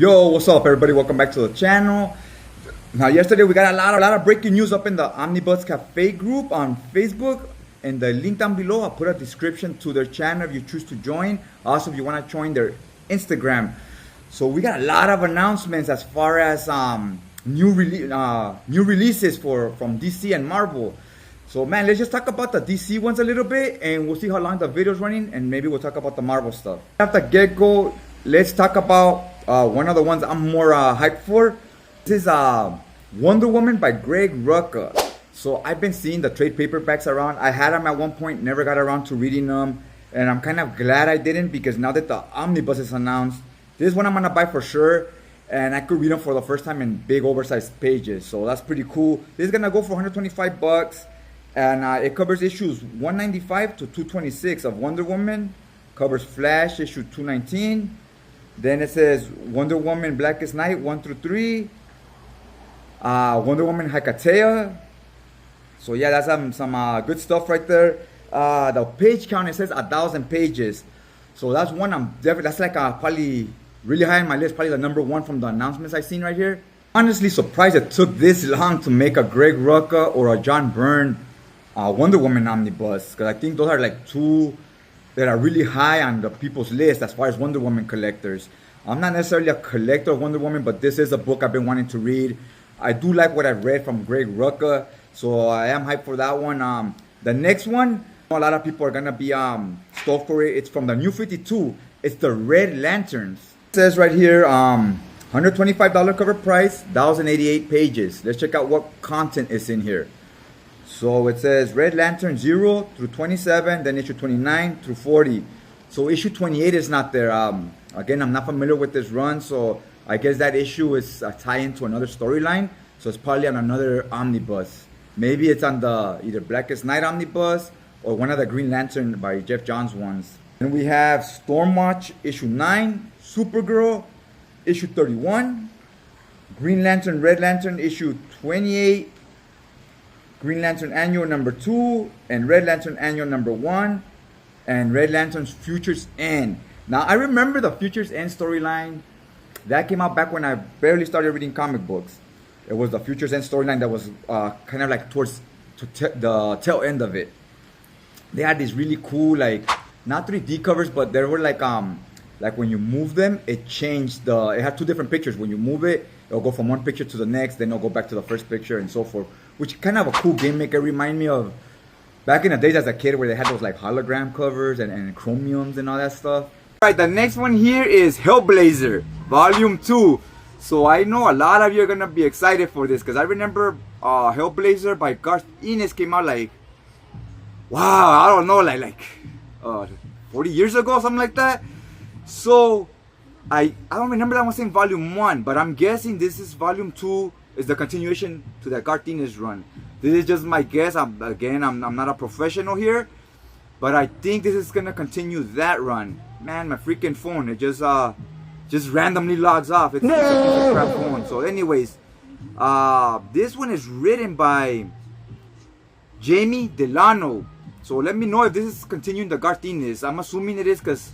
Yo, what's up, everybody? Welcome back to the channel. Now, yesterday we got a lot of breaking news up in the Omnibus Cafe group on Facebook. And the link down below, I'll put a description to their channel if you choose to join. Also, if you want to join their Instagram. So we got a lot of announcements as far as new releases from DC and Marvel. So man, let's just talk about the DC ones a little bit, and we'll see how long the video's running, and maybe we'll talk about the Marvel stuff. After get-go, let's talk about one of the ones I'm more hyped for. This is Wonder Woman by Greg Rucka. So I've been seeing the trade paperbacks around. I had them at one point, never got around to reading them, and I'm kind of glad I didn't, because now that the Omnibus is announced, this one I'm gonna buy for sure, and I could read them for the first time in big oversized pages. So that's pretty cool. This is gonna go for 125 bucks, and it covers issues 195 to 226 of Wonder Woman. Covers Flash issue 219. Then it says Wonder Woman Blackest Night 1 through 3. Wonder Woman Hakatea. So yeah, that's some good stuff right there. The page count, it says 1,000 pages. So that's one I'm definitely, that's like probably really high on my list. Probably the number one from the announcements I've seen right here. Honestly surprised it took this long to make a Greg Rucka or a John Byrne Wonder Woman Omnibus. Because I think those are like two that are really high on the people's list as far as Wonder Woman collectors. I'm not necessarily a collector of Wonder Woman, but this is a book I've been wanting to read. I do like what I've read from Greg Rucka, so I am hyped for that one. The next one, a lot of people are gonna be stoked for it. It's from the New 52. It's the Red Lanterns. It says right here, $125 cover price, 1,088 pages. Let's check out what content is in here. So it says Red Lantern 0 through 27, then issue 29 through 40. So issue 28 is not there. Again, I'm not familiar with this run, so I guess that issue is a tie-in to another storyline. So it's probably on another Omnibus. Maybe it's on the either Blackest Night Omnibus or one of the Green Lantern by Jeff Johns ones. And we have Stormwatch issue 9, Supergirl issue 31, Green Lantern Red Lantern issue 28, Green Lantern Annual number 2, and Red Lantern Annual number 1, and Red Lantern's Futures End. Now, I remember the Futures End storyline. That came out back when I barely started reading comic books. It was the Futures End storyline that was kind of like towards the tail end of it. They had these really cool, like, not 3D covers, but they were like when you move them, it changed it had two different pictures. When you move it, it'll go from one picture to the next, then it'll go back to the first picture and so forth. Which kind of a cool gimmick. It remind me of back in the days as a kid where they had those like hologram covers and chromiums and all that stuff. Alright, the next one here is Hellblazer, Volume 2. So I know a lot of you are going to be excited for this, because I remember Hellblazer by Garth Ennis came out like, wow, I don't know, like 40 years ago, something like that. So I don't remember that one saying Volume 1, but I'm guessing this is Volume 2 is the continuation to that Garth Ennis run. This is just my guess. I'm not a professional here, but I think this is going to continue that run. Man, my freaking phone, it just randomly logs off. It's a piece of crap phone. So anyways, this one is written by Jamie Delano. So let me know if this is continuing the Garth Ennis. I'm assuming it is, because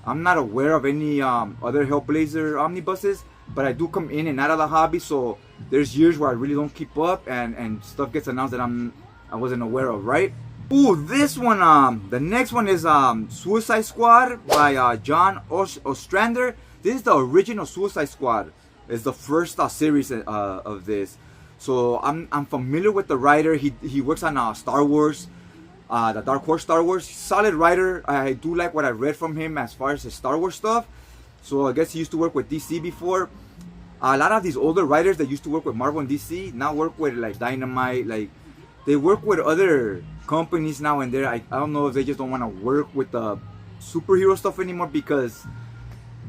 I'm not aware of any other Hellblazer omnibuses, but I do come in and out of the hobby, so there's years where I really don't keep up and stuff gets announced that I wasn't aware of, right? Ooh, this one, the next one is Suicide Squad by John Ostrander. This is the original Suicide Squad. It's the first series of this. So I'm familiar with the writer. He works on Star Wars, the Dark Horse Star Wars. Solid writer. I do like what I read from him as far as his Star Wars stuff. So I guess he used to work with DC before. A lot of these older writers that used to work with Marvel and DC now work with like Dynamite. Like they work with other companies now and there. I don't know if they just don't want to work with the superhero stuff anymore, because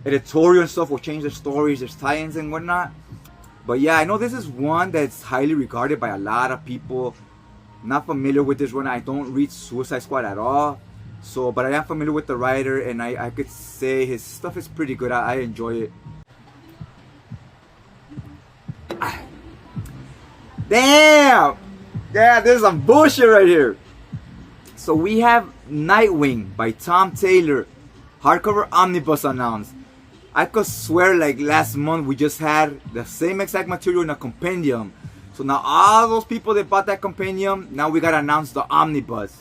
editorial and stuff will change their stories, their tie-ins and whatnot. But yeah, I know this is one that's highly regarded by a lot of people. Not familiar with this one. I don't read Suicide Squad at all. So, but I am familiar with the writer, and I could say his stuff is pretty good. I enjoy it. Damn! Yeah, there's some bullshit right here. So we have Nightwing by Tom Taylor, hardcover omnibus announced. I could swear like last month we just had the same exact material in a compendium. So now all those people that bought that compendium, now we gotta announce the Omnibus.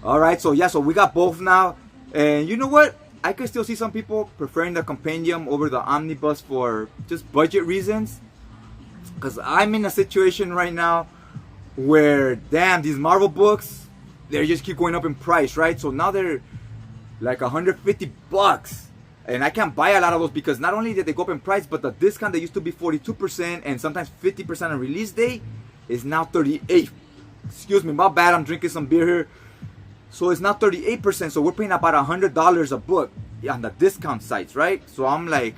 Alright, so yeah, so we got both now. And you know what? I could still see some people preferring the compendium over the Omnibus for just budget reasons. Because I'm in a situation right now where, damn, these Marvel books, they just keep going up in price, right? So now they're like $150. And I can't buy a lot of those because not only did they go up in price, but the discount that used to be 42% and sometimes 50% on release day is now 38%. Excuse me, my bad, I'm drinking some beer here. So it's now 38%, so we're paying about $100 a book on the discount sites, right? So I'm like,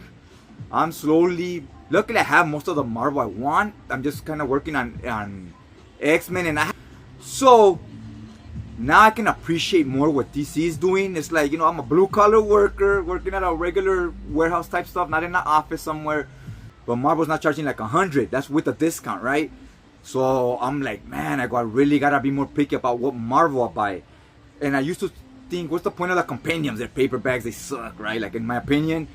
I'm slowly, luckily I have most of the Marvel I want. I'm just kind of working on X-Men and so now I can appreciate more what DC is doing. It's like, you know, I'm a blue collar worker working at a regular warehouse type stuff, not in an office somewhere. But Marvel's not charging like $100. That's with a discount, right? So I'm like, man, I really gotta be more picky about what Marvel I buy. And I used to think, what's the point of the compendiums? They're paperbacks, they suck, right? Like in my opinion.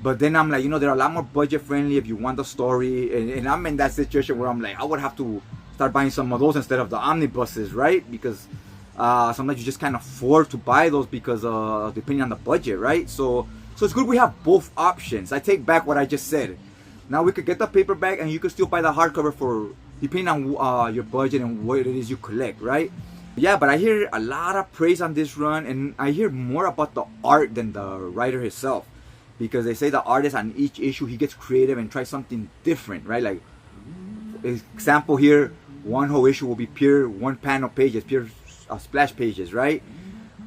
But then I'm like, you know, they're a lot more budget friendly if you want the story. And I'm in that situation where I'm like, I would have to start buying some of those instead of the omnibuses, right? Because sometimes you just can't afford to buy those because depending on the budget, right? So it's good we have both options. I take back what I just said. Now we could get the paperback and you could still buy the hardcover for depending on your budget and what it is you collect, right? Yeah, but I hear a lot of praise on this run, and I hear more about the art than the writer himself, because they say the artist on each issue he gets creative and tries something different, right? Like example here, one whole issue will be pure one panel pages, pure splash pages, right?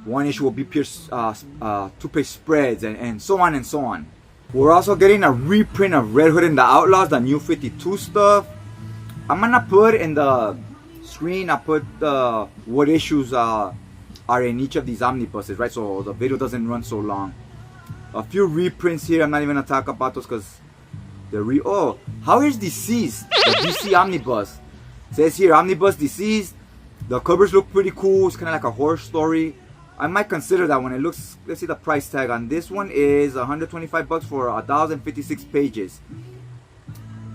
One issue will be pure two-page spreads, and so on and so on. We're also getting a reprint of Red Hood and the Outlaws, the new 52 stuff. I'm gonna put in the screen, I put what issues are in each of these omnibuses, right? So the video doesn't run so long. A few reprints here, I'm not even gonna talk about those because they're oh, how is Deceased? The DC Omnibus. It says here, Omnibus Deceased. The covers look pretty cool. It's kind of like a horror story. I might consider that one. It looks, let's see the price tag on this one is $125 for 1,056 pages.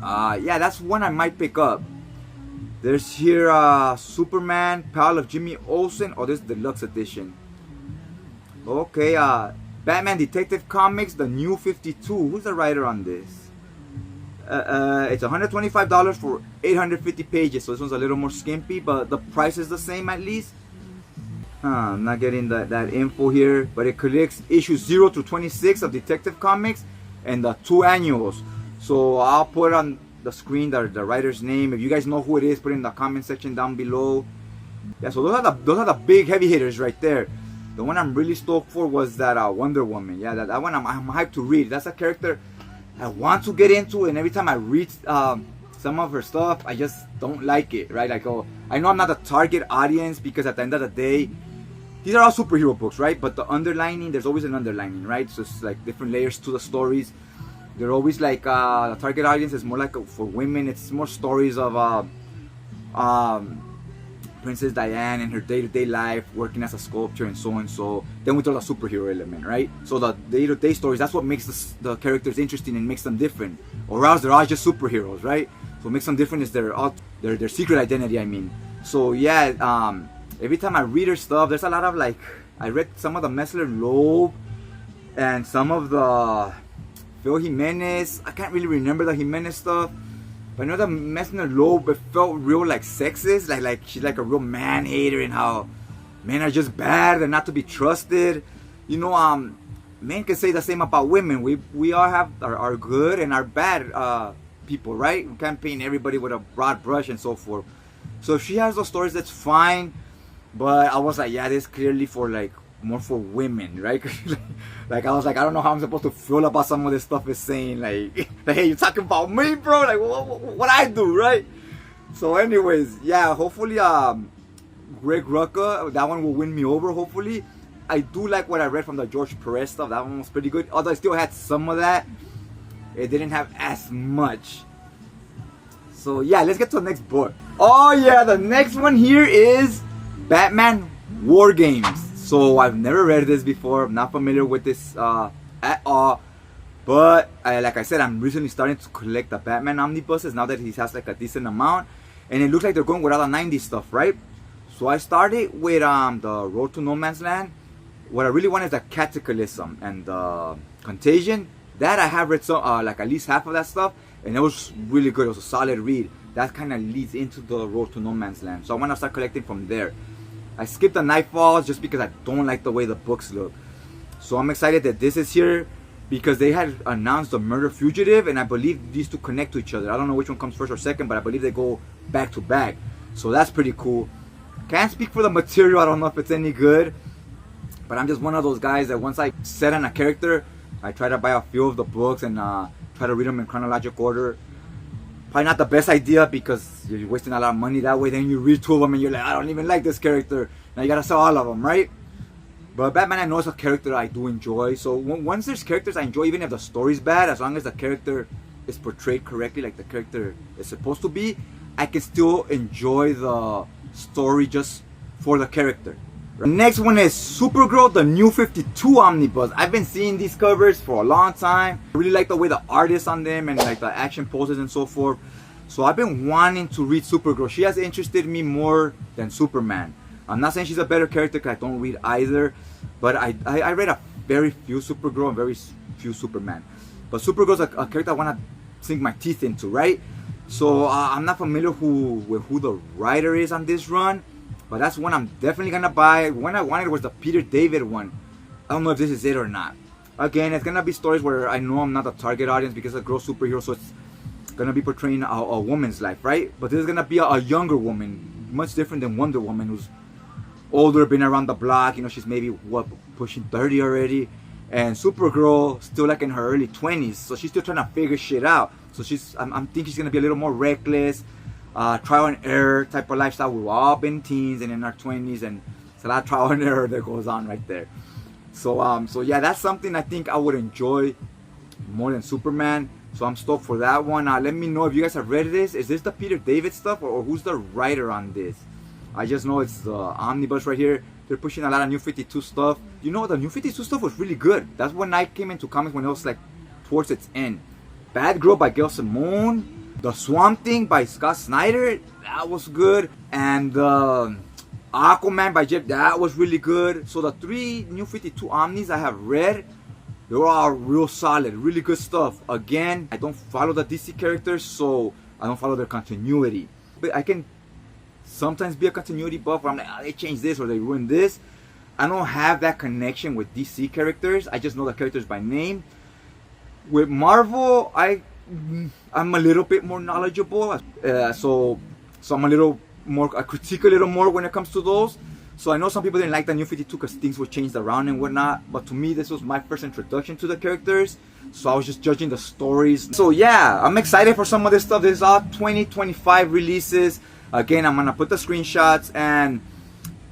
Yeah, that's one I might pick up. There's here Superman, Pal of Jimmy Olsen. Oh, this is the deluxe edition. Okay, Batman Detective Comics, the new 52. Who's the writer on this? It's $125 for 850 pages. So this one's a little more skimpy, but the price is the same at least. I'm not getting that info here, but it collects issues 0 through 26 of Detective Comics and the 2 annuals. So I'll put on the screen the writer's name. If you guys know who it is, put it in the comment section down below. Yeah, so those are the big heavy hitters right there. The one I'm really stoked for was that Wonder Woman. Yeah, that one I'm hyped to read. That's a character I want to get into, and every time I read some of her stuff, I just don't like it, right? Like, oh, I know I'm not the target audience because at the end of the day, these are all superhero books, right? But the underlining, there's always an underlining, right? So it's like different layers to the stories. They're always like, the target audience is more like for women. It's more stories of Princess Diana and her day-to-day life, working as a sculptor and so and so. Then we throw the superhero element, right? So the day-to-day stories, that's what makes the characters interesting and makes them different. Or else they're all just superheroes, right? So what makes them different is their secret identity, I mean. So yeah, every time I read her stuff, there's a lot of like, I read some of the Messler Loeb and some of the Phil Jimenez. I can't really remember the Jimenez stuff. But I know the Messner Loeb, it felt real like sexist, like she's like a real man hater and how men are just bad and not to be trusted. You know, men can say the same about women. We all have our good and our bad people, right? We can't paint everybody with a broad brush and so forth. So if she has those stories, that's fine. But I was like, yeah, this is clearly for like more for women, right? Like I was like, I don't know how I'm supposed to feel about some of this stuff is saying, like hey, you talking about me, bro? Like what I do, right? So anyways, yeah, hopefully Greg Rucka, that one will win me over, hopefully. I do like what I read from the George Perez stuff. That one was pretty good, although I still had some of that. It didn't have as much. So yeah, let's get to the next book. Oh yeah, the next one here is Batman War Games. So I've never read this before. I'm not familiar with this at all. But like I said, I'm recently starting to collect the Batman omnibuses now that he has like a decent amount, and it looks like they're going with all the 90s stuff, right? So I started with the Road to No Man's Land. What I really want is the Cataclysm and the Contagion. That I have read some like at least half of that stuff, and it was really good. It was a solid read. That kind of leads into the Road to No Man's Land. So I want to start collecting from there. I skipped the Nightfalls just because I don't like the way the books look. So I'm excited that this is here, because they had announced the Murder Fugitive, and I believe these two connect to each other. I don't know which one comes first or second, but I believe they go back to back. So that's pretty cool. Can't speak for the material. I don't know if it's any good, but I'm just one of those guys that once I set on a character, I try to buy a few of the books and try to read them in chronological order. Probably not the best idea, because you're wasting a lot of money that way. Then you read two of them and you're like, I don't even like this character. Now you gotta sell all of them, right? But Batman, I know, is a character I do enjoy. So once there's characters I enjoy, even if the story's bad, as long as the character is portrayed correctly, like the character is supposed to be, I can still enjoy the story just for the character. The next one is Supergirl, the New 52 Omnibus. I've been seeing these covers for a long time. I really like the way the art is on them and like the action poses and so forth. So I've been wanting to read Supergirl. She has interested me more than Superman. I'm not saying she's a better character because I don't read either, but I read a very few Supergirl and very few Superman. But Supergirl's a character I want to sink my teeth into, right? So I'm not familiar with who the writer is on this run, but that's one I'm definitely gonna buy. One I wanted was the Peter David one. I don't know if this is it or not. Again, it's gonna be stories where I know I'm not the target audience because it's a girl superhero, so it's gonna be portraying a woman's life, right? But this is gonna be a younger woman, much different than Wonder Woman, who's older, been around the block. You know, she's maybe pushing 30 already, and Supergirl still like in her early 20s, so she's still trying to figure shit out. So I'm thinking she's gonna be a little more reckless, trial and error type of lifestyle. We've all been teens and in our 20s, and it's a lot of trial and error that goes on right there. So yeah, that's something I think I would enjoy more than Superman. So I'm stoked for that one. Let me know if you guys have read this. Is this the Peter David stuff, or who's the writer on this? I just know it's the Omnibus right here. They're pushing a lot of New 52 stuff. You know, the New 52 stuff was really good. That's when I came into comics, when it was like towards its end. Bad Girl by Gail Simone, The Swamp Thing by Scott Snyder, that was good. And Aquaman by Jeff, that was really good. So the 3 New 52 Omnis I have read, they were all real solid, really good stuff. Again, I don't follow the DC characters, so I don't follow their continuity. But I can sometimes be a continuity buff where I'm like, they changed this or they ruined this. I don't have that connection with DC characters. I just know the characters by name. With Marvel, I'm a little bit more knowledgeable, so I'm a little more, I critique a little more when it comes to those. So I know some people didn't like the New 52 because things were changed around and whatnot, but to me this was my first introduction to the characters, so I was just judging the stories. So yeah, I'm excited for some of this stuff. This is all 2025 releases. Again, I'm gonna put the screenshots, and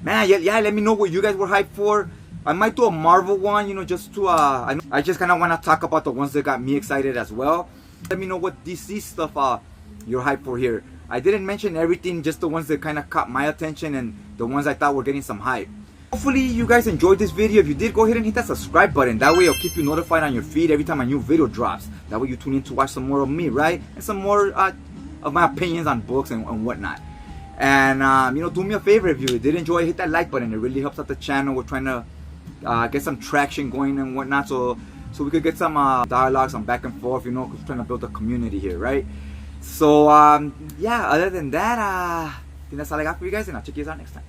man, yeah, let me know what you guys were hyped for. I might do a Marvel one, you know, just to I just kind of want to talk about the ones that got me excited as well. Let me know what DC stuff you're hyped for here. I didn't mention everything, just the ones that kind of caught my attention and the ones I thought were getting some hype. Hopefully you guys enjoyed this video. If you did, go ahead and hit that subscribe button. That way it'll keep you notified on your feed every time a new video drops. That way you tune in to watch some more of me, right? And some more of my opinions on books and whatnot. And you know, do me a favor, if you did enjoy, hit that like button. It really helps out the channel. We're trying to get some traction going and whatnot, so we could get some dialogue, some back and forth, you know, because we're trying to build a community here, right? So yeah, other than that, I think that's all I got for you guys, and I'll check you guys out next time.